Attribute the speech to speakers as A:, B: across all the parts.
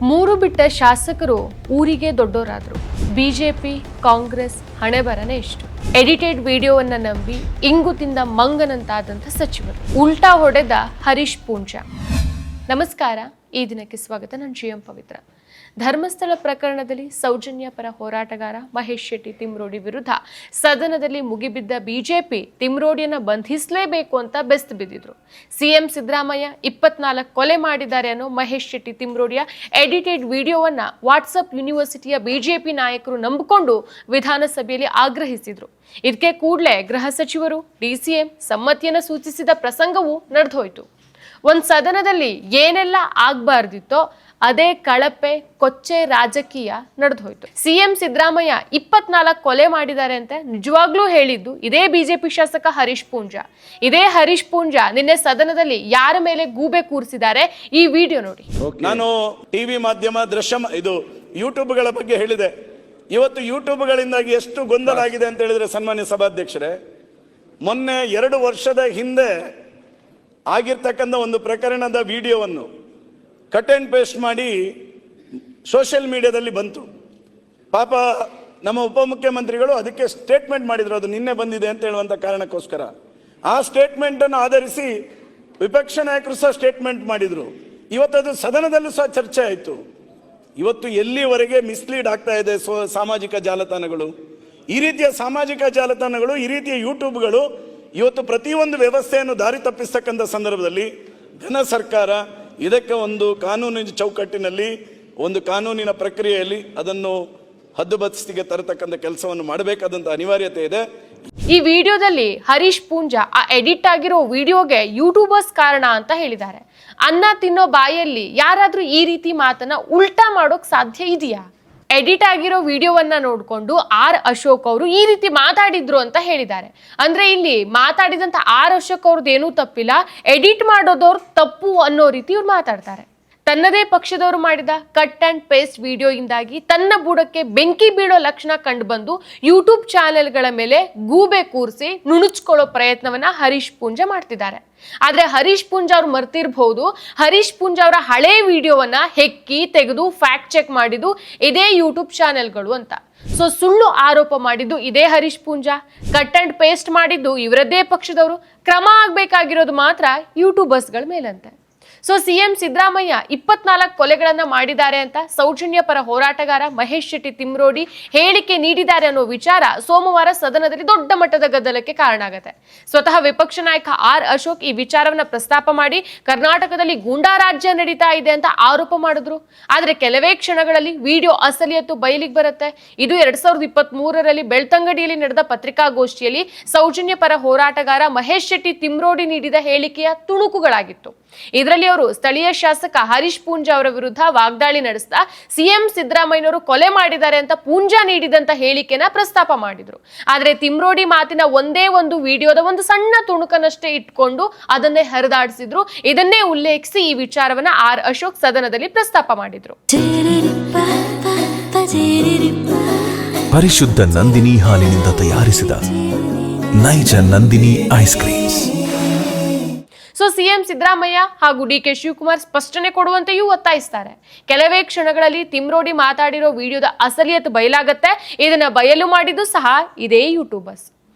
A: ಮೂರು ಬಿಟ್ಟ ಶಾಸಕರು ಊರಿಗೆ ದೊಡ್ಡೋರಾದ್ರು. ಬಿಜೆಪಿ ಕಾಂಗ್ರೆಸ್ ಹಣೆಬರನೇ ಇಷ್ಟು. ಎಡಿಟೆಡ್ ವಿಡಿಯೋವನ್ನ ನಂಬಿ ಇಂಗು ತಿಂದ ಮಂಗನಂತಾದಂಥ ಸಚಿವರು. ಉಲ್ಟಾ ಹೊಡೆದ ಹರೀಶ್ ಪೂಂಜಾ. ನಮಸ್ಕಾರ, ಈ ದಿನಕ್ಕೆ ಸ್ವಾಗತ. ನಾನು GM ಪವಿತ್ರ. ಧರ್ಮಸ್ಥಳ ಪ್ರಕರಣದಲ್ಲಿ ಸೌಜನ್ಯ ಪರ ಹೋರಾಟಗಾರ ಮಹೇಶ್ ಶೆಟ್ಟಿ ತಿಮ್ರೋಡಿ ವಿರುದ್ಧ ಸದನದಲ್ಲಿ ಮುಗಿಬಿದ್ದ ಬಿಜೆಪಿ ತಿಮ್ರೋಡಿಯನ್ನ ಬಂಧಿಸಲೇಬೇಕು ಅಂತ ಬೆಸ್ತು ಬಿದ್ದಿದ್ರು. ಸಿಎಂ ಸಿದ್ದರಾಮಯ್ಯ 24 ಕೊಲೆ ಮಾಡಿದ್ದಾರೆ ಅನ್ನೋ ಮಹೇಶ್ ಶೆಟ್ಟಿ ತಿಮ್ರೋಡಿಯ ಎಡಿಟೆಡ್ ವಿಡಿಯೋವನ್ನ ವಾಟ್ಸಪ್ ಯೂನಿವರ್ಸಿಟಿಯ ಬಿಜೆಪಿ ನಾಯಕರು ನಂಬಿಕೊಂಡು ವಿಧಾನಸಭೆಯಲ್ಲಿ ಆಗ್ರಹಿಸಿದ್ರು. ಇದಕ್ಕೆ ಕೂಡಲೇ ಗೃಹ ಸಚಿವರು DCM ಸಮ್ಮತಿಯನ್ನ ಸೂಚಿಸಿದ ಪ್ರಸಂಗವೂ ನಡೆದೋಯ್ತು. ಒಂದು ಸದನದಲ್ಲಿ ಏನೆಲ್ಲ ಆಗ್ಬಾರ್ದಿತ್ತೋ ಅದೇ ಕಳಪೆ ಕೊಚ್ಚೆ ರಾಜಕೀಯ ನಡೆದೋಯ್ತು. ಸಿಎಂ ಸಿದ್ದರಾಮಯ್ಯ 24 ಕೊಲೆ ಮಾಡಿದ್ದಾರೆ ಅಂತ ನಿಜವಾಗ್ಲೂ ಹೇಳಿದ್ದು ಇದೇ ಬಿಜೆಪಿ ಶಾಸಕ ಹರೀಶ್ ಪೂಂಜಾ. ಇದೇ ಹರೀಶ್ ಪೂಂಜಾ ನಿನ್ನೆ ಸದನದಲ್ಲಿ ಯಾರ ಮೇಲೆ ಗೂಬೆ ಕೂರಿಸಿದ್ದಾರೆ, ಈ ವಿಡಿಯೋ ನೋಡಿ.
B: ನಾನು ಟಿವಿ ಮಾಧ್ಯಮ ಇದು ಯೂಟ್ಯೂಬ್ಗಳ ಬಗ್ಗೆ ಹೇಳಿದೆ. ಇವತ್ತು ಯೂಟ್ಯೂಬ್ಗಳಿಂದಾಗಿ ಎಷ್ಟು ಗೊಂದಲ ಆಗಿದೆ ಅಂತ ಹೇಳಿದ್ರೆ, ಸನ್ಮಾನ್ಯ ಸಭಾಧ್ಯಕ್ಷರೇ, ಮೊನ್ನೆ 2 ವರ್ಷದ ಹಿಂದೆ ಆಗಿರ್ತಕ್ಕಂಥ ಒಂದು ಪ್ರಕರಣದ ವಿಡಿಯೋವನ್ನು ಕಟ್ ಅಂಡ್ ಪೇಸ್ಟ್ ಮಾಡಿ ಸೋಷಿಯಲ್ ಮೀಡಿಯಾದಲ್ಲಿ ಬಂತು. ಪಾಪ ನಮ್ಮ ಉಪಮುಖ್ಯಮಂತ್ರಿಗಳು ಅದಕ್ಕೆ ಸ್ಟೇಟ್ಮೆಂಟ್ ಮಾಡಿದ್ರು, ಅದು ನಿನ್ನೆ ಬಂದಿದೆ ಅಂತ ಹೇಳುವಂಥ ಕಾರಣಕ್ಕೋಸ್ಕರ. ಆ ಸ್ಟೇಟ್ಮೆಂಟನ್ನು ಆಧರಿಸಿ ವಿಪಕ್ಷ ನಾಯಕರು ಸಹ ಸ್ಟೇಟ್ಮೆಂಟ್ ಮಾಡಿದರು. ಇವತ್ತದು ಸದನದಲ್ಲೂ ಸಹ ಚರ್ಚೆ ಆಯಿತು. ಇವತ್ತು ಎಲ್ಲಿವರೆಗೆ ಮಿಸ್ಲೀಡ್ ಆಗ್ತಾ ಇದೆ ಸಾಮಾಜಿಕ ಜಾಲತಾಣಗಳು, ಈ ರೀತಿಯ ಸಾಮಾಜಿಕ ಜಾಲತಾಣಗಳು, ಈ ರೀತಿಯ ಯೂಟ್ಯೂಬ್ಗಳು ಇವತ್ತು ಪ್ರತಿಯೊಂದು ವ್ಯವಸ್ಥೆಯನ್ನು ದಾರಿ ತಪ್ಪಿಸ್ತಕ್ಕಂಥ ಸಂದರ್ಭದಲ್ಲಿ ಘನ ಸರ್ಕಾರ ಇದಕ್ಕೆ ಒಂದು ಕಾನೂನಿನ ಚೌಕಟ್ಟಿನಲ್ಲಿ, ಒಂದು ಕಾನೂನಿನ ಪ್ರಕ್ರಿಯೆಯಲ್ಲಿ ಅದನ್ನು ಹದ್ದುಬಸ್ತಿಗೆ ತರತಕ್ಕಂಥ ಕೆಲಸವನ್ನು ಮಾಡಬೇಕಾದಂಥ ಅನಿವಾರ್ಯತೆ ಇದೆ.
A: ಈ ವಿಡಿಯೋದಲ್ಲಿ ಹರೀಶ್ ಪೂಂಜಾ ಆ ಎಡಿಟ್ ಆಗಿರೋ ವಿಡಿಯೋಗೆ ಯೂಟ್ಯೂಬರ್ಸ್ ಕಾರಣ ಅಂತ ಹೇಳಿದ್ದಾರೆ. ಅನ್ನ ತಿನ್ನೋ ಬಾಯಲ್ಲಿ ಯಾರಾದ್ರೂ ಈ ರೀತಿ ಮಾತನ್ನ ಉಲ್ಟಾ ಮಾಡೋಕ್ ಸಾಧ್ಯ ಇದೆಯಾ? ಎಡಿಟ್ ಆಗಿರೋ ವಿಡಿಯೋವನ್ನ ನೋಡ್ಕೊಂಡು ಅಶೋಕ್ ಅವರು ಈ ರೀತಿ ಮಾತಾಡಿದ್ರು ಅಂತ ಹೇಳಿದ್ದಾರೆ. ಅಂದ್ರೆ ಇಲ್ಲಿ ಮಾತಾಡಿದಂತ ಅಶೋಕ್ ಅವ್ರದ್ದು ಏನೂ ತಪ್ಪಿಲ್ಲ, ಎಡಿಟ್ ಮಾಡೋದವ್ರು ತಪ್ಪು ಅನ್ನೋ ರೀತಿ ಇವ್ರು ಮಾತಾಡ್ತಾರೆ. ತನ್ನದೇ ಪಕ್ಷದವರು ಮಾಡಿದ ಕಟ್ ಅಂಡ್ ಪೇಸ್ಟ್ ವಿಡಿಯೋಯಿಂದಾಗಿ ತನ್ನ ಬುಡಕ್ಕೆ ಬೆಂಕಿ ಬೀಳೋ ಲಕ್ಷಣ ಕಂಡು ಬಂದು ಯೂಟ್ಯೂಬ್ ಚಾನೆಲ್ಗಳ ಮೇಲೆ ಗೂಬೆ ಕೂರಿಸಿ ನುಣುಚ್ಕೊಳ್ಳೋ ಪ್ರಯತ್ನವನ್ನ ಹರೀಶ್ ಪೂಂಜಾ ಮಾಡ್ತಿದ್ದಾರೆ. ಆದ್ರೆ ಹರೀಶ್ ಪೂಂಜಾ ಅವ್ರು ಮರ್ತಿರ್ಬಹುದು, ಹರೀಶ್ ಪೂಂಜಾ ಅವರ ಹಳೆ ವಿಡಿಯೋವನ್ನ ಹೆಕ್ಕಿ ತೆಗೆದು ಫ್ಯಾಕ್ಟ್ ಚೆಕ್ ಮಾಡಿದ್ದು ಇದೇ ಯೂಟ್ಯೂಬ್ ಚಾನೆಲ್ಗಳು ಅಂತ. ಸೊ ಸುಳ್ಳು ಆರೋಪ ಮಾಡಿದ್ದು ಇದೇ Harish Poonja, cut and paste ಮಾಡಿದ್ದು ಇವರದ್ದೇ ಪಕ್ಷದವರು. ಕ್ರಮ ಆಗ್ಬೇಕಾಗಿರೋದು ಮಾತ್ರ ಯೂಟ್ಯೂಬರ್ಸ್ಗಳ ಮೇಲಂತೆ. ಸೊ ಸಿಎಂ ಸಿದ್ದರಾಮಯ್ಯ 24 ಕೊಲೆಗಳನ್ನ ಮಾಡಿದ್ದಾರೆ ಅಂತ ಸೌಜನ್ಯ ಪರ ಹೋರಾಟಗಾರ ಮಹೇಶ್ ಶೆಟ್ಟಿ ತಿಮ್ರೋಡಿ ಹೇಳಿಕೆ ನೀಡಿದ್ದಾರೆ ಅನ್ನೋ ವಿಚಾರ ಸೋಮವಾರ ಸದನದಲ್ಲಿ ದೊಡ್ಡ ಮಟ್ಟದ ಗದ್ದಲಕ್ಕೆ ಕಾರಣ ಆಗುತ್ತೆ. ಸ್ವತಃ ವಿಪಕ್ಷ ನಾಯಕ ಅಶೋಕ್ ಈ ವಿಚಾರವನ್ನ ಪ್ರಸ್ತಾಪ ಮಾಡಿ ಕರ್ನಾಟಕದಲ್ಲಿ ಗೂಂಡಾ ರಾಜ್ಯ ನಡೀತಾ ಇದೆ ಅಂತ ಆರೋಪ ಮಾಡಿದ್ರು. ಆದ್ರೆ ಕೆಲವೇ ಕ್ಷಣಗಳಲ್ಲಿ ವಿಡಿಯೋ ಅಸಲಿಯತ್ತು ಬಯಲಿಗೆ ಬರುತ್ತೆ. ಇದು 2023ರಲ್ಲಿ ಬೆಳ್ತಂಗಡಿಯಲ್ಲಿ ನಡೆದ ಪತ್ರಿಕಾಗೋಷ್ಠಿಯಲ್ಲಿ ಸೌಜನ್ಯ ಪರ ಹೋರಾಟಗಾರ ಮಹೇಶ್ ಶೆಟ್ಟಿ ತಿಮ್ರೋಡಿ ನೀಡಿದ ಹೇಳಿಕೆಯ ತುಣುಕುಗಳಾಗಿತ್ತು. ಇದರಲ್ಲಿ ಅವರು ಸ್ಥಳೀಯ ಶಾಸಕ ಹರೀಶ್ ಪೂಂಜಾ ಅವರ ವಿರುದ್ಧ ವಾಗ್ದಾಳಿ ನಡೆಸ್ತಾ ಸಿಎಂ ಸಿದ್ದರಾಮಯ್ಯನವರು ಕೊಲೆ ಮಾಡಿದ್ದಾರೆ ಅಂತ ಪೂಂಜಾ ನೀಡಿದಂತ ಹೇಳಿಕೆನ ಪ್ರಸ್ತಾಪ ಮಾಡಿದ್ರು. ಆದ್ರೆ ತಿಮ್ರೋಡಿ ಮಾತಿನ ಒಂದೇ ಒಂದು ವಿಡಿಯೋದ ಒಂದು ಸಣ್ಣ ತುಣುಕನಷ್ಟೇ ಇಟ್ಕೊಂಡು ಅದನ್ನೇ ಹರಿದಾಡಿಸಿದ್ರು. ಇದನ್ನೇ ಉಲ್ಲೇಖಿಸಿ ಈ ವಿಚಾರವನ್ನ ಅಶೋಕ್ ಸದನದಲ್ಲಿ ಪ್ರಸ್ತಾಪ ಮಾಡಿದ್ರು.
C: ಪರಿಶುದ್ಧ ನಂದಿನಿ ಹಾಲಿನಿಂದ ತಯಾರಿಸಿದ ನೈಜ Nandini ice creams.
A: So CM Siddaramaiah ಹಾಗೂ DK ಶಿವಕುಮಾರ್ ಸ್ಪಷ್ಟನೆ ಕೊಡುವಂತೆಯೂ ಒತ್ತಾಯಿಸ್ತಾರೆ. ಕೆಲವೇ ಕ್ಷಣಗಳಲ್ಲಿ ತಿಮ್ರೋಡಿ ಮಾತಾಡಿರೋ ವಿಡಿಯೋದ ಅಸಲಿಯತ್ ಬಯಲಾಗತ್ತೆ. ಇದನ್ನ ಬಯಲು ಮಾಡಿದ್ದು ಸಹ ಇದೇ ಯೂಟ್ಯೂಬರ್ಸ್.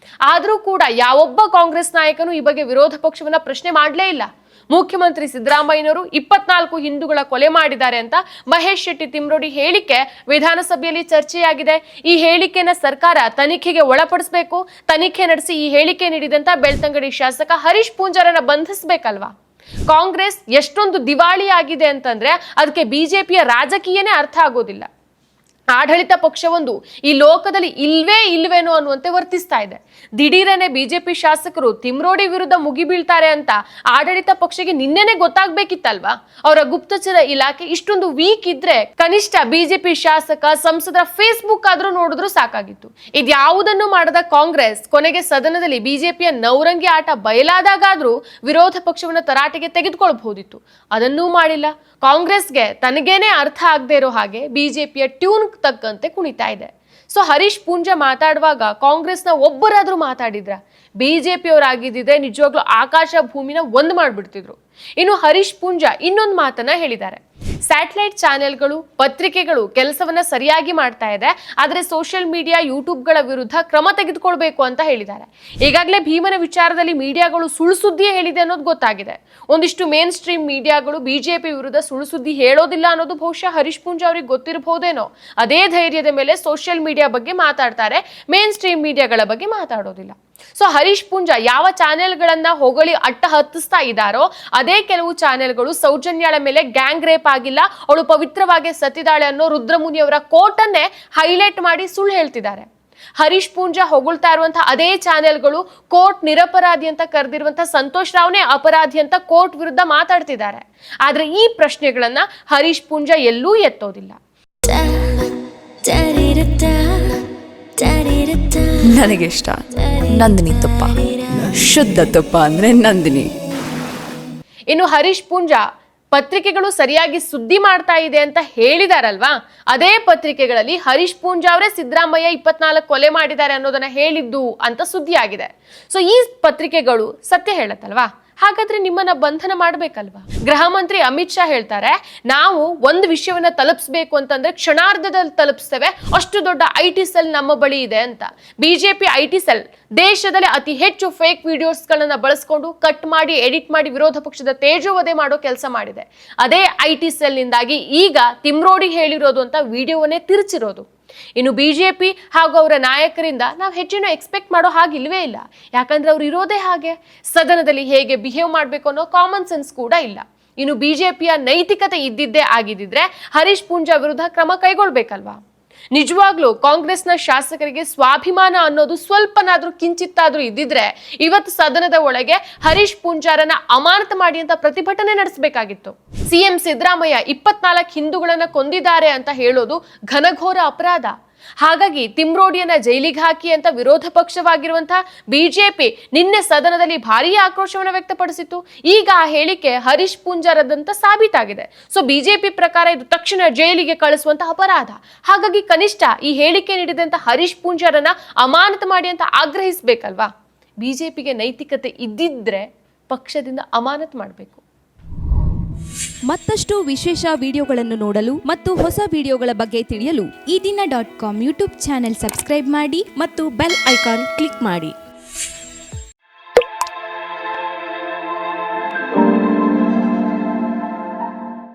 A: ಆದ್ರೂ ಕೂಡ ಯಾವೊಬ್ಬ ಕಾಂಗ್ರೆಸ್ ನಾಯಕನು ಈ ಬಗ್ಗೆ ವಿರೋಧ ಪಕ್ಷವನ್ನ ಪ್ರಶ್ನೆ ಮಾಡಲೇ ಇಲ್ಲ. ಮುಖ್ಯಮಂತ್ರಿ ಸಿದ್ದರಾಮಯ್ಯನವರು 24 ಹಿಂದೂಗಳ ಕೊಲೆ ಮಾಡಿದ್ದಾರೆ ಅಂತ ಮಹೇಶ್ ಶೆಟ್ಟಿ ತಿಮ್ರೋಡಿ ಹೇಳಿಕೆ ವಿಧಾನಸಭೆಯಲ್ಲಿ ಚರ್ಚೆಯಾಗಿದೆ. ಈ ಹೇಳಿಕೆನ ಸರ್ಕಾರ ತನಿಖೆಗೆ ಒಳಪಡಿಸಬೇಕು. ತನಿಖೆ ನಡೆಸಿ ಈ ಹೇಳಿಕೆ ನೀಡಿದಂತ ಬೆಳ್ತಂಗಡಿ ಶಾಸಕ ಹರೀಶ್ ಪೂಂಜಾರನ್ನ ಬಂಧಿಸಬೇಕಲ್ವಾ? ಕಾಂಗ್ರೆಸ್ ಎಷ್ಟೊಂದು ದಿವಾಳಿ ಆಗಿದೆ ಅಂತಂದ್ರೆ ಅದಕ್ಕೆ ಬಿಜೆಪಿಯ ರಾಜಕೀಯನೇ ಅರ್ಥ ಆಗೋದಿಲ್ಲ. ಆಡಳಿತ ಪಕ್ಷವೊಂದು ಈ ಲೋಕದಲ್ಲಿ ಇಲ್ವೇನೋ ಅನ್ನುವಂತೆ ವರ್ತಿಸ್ತಾ ಇದೆ. ದಿಢೀರನೆ ಬಿಜೆಪಿ ಶಾಸಕರು ತಿಮ್ರೋಡಿ ವಿರುದ್ಧ ಮುಗಿಬೀಳ್ತಾರೆ ಅಂತ ಆಡಳಿತ ಪಕ್ಷಕ್ಕೆ ನಿನ್ನೆನೆ ಗೊತ್ತಾಗ್ಬೇಕಿತ್ತಲ್ವಾ? ಅವರ ಗುಪ್ತಚರ ಇಲಾಖೆ ಇಷ್ಟೊಂದು ವೀಕ್ ಇದ್ರೆ ಕನಿಷ್ಠ ಬಿಜೆಪಿ ಶಾಸಕ ಸಂಸದರ ಫೇಸ್ಬುಕ್ ಆದ್ರೂ ನೋಡಿದ್ರು ಸಾಕಾಗಿತ್ತು. ಇದ್ಯಾವುದನ್ನು ಮಾಡದ ಕಾಂಗ್ರೆಸ್ ಕೊನೆಗೆ ಸದನದಲ್ಲಿ ಬಿಜೆಪಿಯ ನೌರಂಗಿ ಆಟ ಬಯಲಾದಾಗಾದ್ರೂ ವಿರೋಧ ಪಕ್ಷವನ್ನ ತರಾಟೆಗೆ ತೆಗೆದುಕೊಳ್ಬಹುದಿತ್ತು. ಅದನ್ನೂ ಮಾಡಿಲ್ಲ. ಕಾಂಗ್ರೆಸ್ಗೆ ತನಗೇನೆ ಅರ್ಥ ಆಗದೆ ಇರೋ ಹಾಗೆ ಬಿಜೆಪಿಯ ಟ್ಯೂನ್ ತಕ್ಕಂತೆ ಕುಣಿತಾ ಇದೆ. ಸೊ ಹರೀಶ್ ಪೂಂಜಾ ಮಾತಾಡುವಾಗ ಕಾಂಗ್ರೆಸ್ನ ಒಬ್ಬರಾದ್ರೂ ಮಾತಾಡಿದ್ರ? ಬಿಜೆಪಿಯವರಾಗಿದ್ದಿದ್ರೆ ನಿಜವಾಗ್ಲೂ ಆಕಾಶ ಭೂಮಿನ ಒಂದು ಮಾಡ್ಬಿಡ್ತಿದ್ರು. ಇನ್ನು ಹರೀಶ್ ಪೂಂಜಾ ಇನ್ನೊಂದು ಮಾತನ್ನ ಹೇಳಿದ್ದಾರೆ. ಸ್ಯಾಟಲೈಟ್ ಚಾನೆಲ್ಗಳು, ಪತ್ರಿಕೆಗಳು ಕೆಲಸವನ್ನ ಸರಿಯಾಗಿ ಮಾಡ್ತಾ ಇದೆ, ಆದರೆ ಸೋಷಿಯಲ್ ಮೀಡಿಯಾ, ಯೂಟ್ಯೂಬ್ಗಳ ವಿರುದ್ಧ ಕ್ರಮ ತೆಗೆದುಕೊಳ್ಬೇಕು ಅಂತ ಹೇಳಿದ್ದಾರೆ. ಈಗಾಗಲೇ ಭೀಮನ ವಿಚಾರದಲ್ಲಿ ಮೀಡಿಯಾಗಳು ಸುಳ್ಳು ಸುದ್ದಿ ಹೇಳಿದೆ ಅನ್ನೋದು ಗೊತ್ತಾಗಿದೆ. ಒಂದಿಷ್ಟು ಮೇನ್ ಸ್ಟ್ರೀಮ್ ಮೀಡಿಯಾಗಳು ಬಿಜೆಪಿ ವಿರುದ್ಧ ಸುಳ್ಳು ಸುದ್ದಿ ಹೇಳೋದಿಲ್ಲ ಅನ್ನೋದು ಬಹುಶಃ ಹರೀಶ್ ಪೂಂಜಾ ಅವರಿಗೆ ಗೊತ್ತಿರಬಹುದೇನೋ. ಅದೇ ಧೈರ್ಯದ ಮೇಲೆ ಸೋಷಿಯಲ್ ಮೀಡಿಯಾ ಬಗ್ಗೆ ಮಾತಾಡ್ತಾರೆ, ಮೇನ್ ಸ್ಟ್ರೀಮ್ ಮೀಡಿಯಾಗಳ ಬಗ್ಗೆ ಮಾತಾಡೋದಿಲ್ಲ. ಸೊ ಹರೀಶ್ ಪೂಂಜಾ ಯಾವ ಚಾನೆಲ್ಗಳನ್ನ ಹೊಗಳಿ ಅಟ್ಟ ಹತ್ತಿಸ್ತಾ ಇದ್ದಾರೋ ಅದೇ ಕೆಲವು ಚಾನೆಲ್ಗಳು ಸೌಜನ್ಯಾಳ ಮೇಲೆ ಗ್ಯಾಂಗ್ ರೇಪ್ ಆಗಿಲ್ಲ, ಅವಳು ಪವಿತ್ರವಾಗಿ ಸತ್ತಿದಾಳೆ ಅನ್ನೋ ರುದ್ರಮುನಿ ಅವರ ಕೋಟ್ ಅನ್ನೇ ಹೈಲೈಟ್ ಮಾಡಿ ಸುಳ್ಳು ಹೇಳ್ತಿದ್ದಾರೆ. ಹರೀಶ್ ಪೂಂಜಾ ಹೊಗಳ್ತಾ ಇರುವಂತಹ ಅದೇ ಚಾನೆಲ್ಗಳು ಕೋರ್ಟ್ ನಿರಪರಾಧಿ ಅಂತ ಕರೆದಿರುವಂತಹ ಸಂತೋಷ್ ರಾವ್ನೇ ಅಪರಾಧಿ ಅಂತ ಕೋರ್ಟ್ ವಿರುದ್ಧ ಮಾತಾಡ್ತಿದ್ದಾರೆ. ಆದ್ರೆ ಈ ಪ್ರಶ್ನೆಗಳನ್ನ ಹರೀಶ್ ಪೂಂಜಾ ಎಲ್ಲೂ ಎತ್ತೋದಿಲ್ಲ.
D: ನನಗೆ ಇಷ್ಟ ನಂದಿನಿ ತುಪ್ಪ, ಶುದ್ಧ ತುಪ್ಪ ಅಂದ್ರೆ ನಂದಿನಿ.
A: ಇನ್ನು ಹರೀಶ್ ಪೂಂಜಾ ಪತ್ರಿಕೆಗಳು ಸರಿಯಾಗಿ ಸುದ್ದಿ ಮಾಡ್ತಾ ಇದೆ ಅಂತ ಹೇಳಿದಾರಲ್ವಾ, ಅದೇ ಪತ್ರಿಕೆಗಳಲ್ಲಿ ಹರೀಶ್ ಪೂಂಜಾ ಅವರೇ ಸಿದ್ದರಾಮಯ್ಯ 24 ಕೊಲೆ ಮಾಡಿದ್ದಾರೆ ಅನ್ನೋದನ್ನ ಹೇಳಿದ್ದು ಅಂತ ಸುದ್ದಿ ಆಗಿದೆ. ಸೊ ಈ ಪತ್ರಿಕೆಗಳು ಸತ್ಯ ಹೇಳತ್ತಲ್ವಾ, ಹಾಗಾದ್ರೆ ನಿಮ್ಮನ್ನ ಬಂಧನ ಮಾಡ್ಬೇಕಲ್ವಾ? ಗೃಹ ಮಂತ್ರಿ ಅಮಿತ್ ಶಾ ಹೇಳ್ತಾರೆ, ನಾವು ಒಂದು ವಿಷಯವನ್ನ ತಲುಪಿಸಬೇಕು ಅಂತಂದ್ರೆ ಕ್ಷಣಾರ್ಧದಲ್ಲಿ ತಲುಪಿಸ್ತೇವೆ, ಅಷ್ಟು ದೊಡ್ಡ IT ಸೆಲ್ ನಮ್ಮ ಬಳಿ ಇದೆ ಅಂತ. ಬಿಜೆಪಿ IT ಸೆಲ್ ದೇಶದಲ್ಲಿ ಅತಿ ಹೆಚ್ಚು ಫೇಕ್ ವಿಡಿಯೋಸ್ಗಳನ್ನ ಬಳಸ್ಕೊಂಡು ಕಟ್ ಮಾಡಿ, ಎಡಿಟ್ ಮಾಡಿ ವಿರೋಧ ಪಕ್ಷದ ತೇಜೋವಧೆ ಮಾಡೋ ಕೆಲಸ ಮಾಡಿದೆ. ಅದೇ IT ಸೆಲ್ ನಿಂದಾಗಿ ಈಗ ತಿಮ್ರೋಡಿ ಹೇಳಿರೋದು ಅಂತ ವಿಡಿಯೋವನ್ನೇ ತಿರುಚಿರೋದು. ಇನ್ನು ಬಿಜೆಪಿ ಹಾಗೂ ಅವರ ನಾಯಕರಿಂದ ನಾವು ಹೆಚ್ಚಿನ ಎಕ್ಸ್ಪೆಕ್ಟ್ ಮಾಡೋ ಹಾಗಿಲ್ವೇ ಇಲ್ಲ. ಯಾಕಂದ್ರೆ ಅವ್ರು ಇರೋದೇ ಹಾಗೆ, ಸದನದಲ್ಲಿ ಹೇಗೆ ಬಿಹೇವ್ ಮಾಡಬೇಕು ಅನ್ನೋ ಕಾಮನ್ ಸೆನ್ಸ್ ಕೂಡ ಇಲ್ಲ. ಇನ್ನು ಬಿಜೆಪಿಯ ನೈತಿಕತೆ ಇದ್ದಿದ್ದೇ ಆಗಿದ್ದಿದ್ರೆ ಹರೀಶ್ ಪೂಂಜಾ ವಿರುದ್ಧ ಕ್ರಮ ಕೈಗೊಳ್ಬೇಕಲ್ವಾ? ನಿಜವಾಗ್ಲೂ ಕಾಂಗ್ರೆಸ್ನ ಶಾಸಕರಿಗೆ ಸ್ವಾಭಿಮಾನ ಅನ್ನೋದು ಸ್ವಲ್ಪನಾದ್ರೂ ಕಿಂಚಿತ್ತಾದ್ರೂ ಇದ್ದಿದ್ರೆ ಇವತ್ತು ಸದನದ ಒಳಗೆ ಹರೀಶ್ ಪೂಂಜಾರನ್ನ ಅಮಾನತು ಮಾಡಿ ಅಂತ ಪ್ರತಿಭಟನೆ ನಡೆಸಬೇಕಾಗಿತ್ತು. ಸಿಎಂ ಸಿದ್ದರಾಮಯ್ಯ 24 ಹಿಂದೂಗಳನ್ನ ಕೊಂದಿದ್ದಾರೆ ಅಂತ ಹೇಳೋದು ಘನಘೋರ ಅಪರಾಧ. ಹಾಗಾಗಿ ತಿಮ್ರೋಡಿಯನ್ನ ಜೈಲಿಗೆ ಹಾಕಿ ಅಂತ ವಿರೋಧ ಪಕ್ಷವಾಗಿರುವಂತಹ ಬಿಜೆಪಿ ನಿನ್ನೆ ಸದನದಲ್ಲಿ ಭಾರೀ ಆಕ್ರೋಶವನ್ನು ವ್ಯಕ್ತಪಡಿಸಿತ್ತು. ಈಗ ಆ ಹೇಳಿಕೆ ಹರೀಶ್ ಪೂಂಜಾರದಂತ ಸಾಬೀತಾಗಿದೆ. ಸೊ ಬಿಜೆಪಿ ಪ್ರಕಾರ ಇದು ತಕ್ಷಣ ಜೈಲಿಗೆ ಕಳಿಸುವಂತಹ ಅಪರಾಧ. ಹಾಗಾಗಿ ಕನಿಷ್ಠ ಈ ಹೇಳಿಕೆ ನೀಡಿದಂತ ಹರೀಶ್ ಪೂಂಜಾರನ್ನ ಅಮಾನತು ಮಾಡಿ ಅಂತ ಆಗ್ರಹಿಸಬೇಕಲ್ವಾ? ಬಿಜೆಪಿಗೆ ನೈತಿಕತೆ ಇದ್ದಿದ್ರೆ ಪಕ್ಷದಿಂದ ಅಮಾನತು ಮಾಡಬೇಕು.
E: ಮತ್ತಷ್ಟು ವಿಶೇಷ ವಿಡಿಯೋಗಳನ್ನು ನೋಡಲು ಮತ್ತು ಹೊಸ ವಿಡಿಯೋಗಳ ಬಗ್ಗೆ ತಿಳಿಯಲು
F: ಈ ದಿನ .com ಯೂಟ್ಯೂಬ್ ಚಾನೆಲ್ ಸಬ್ಸ್ಕ್ರೈಬ್ ಮಾಡಿ
E: ಮತ್ತು ಬೆಲ್ ಐಕಾನ್ ಕ್ಲಿಕ್ ಮಾಡಿ.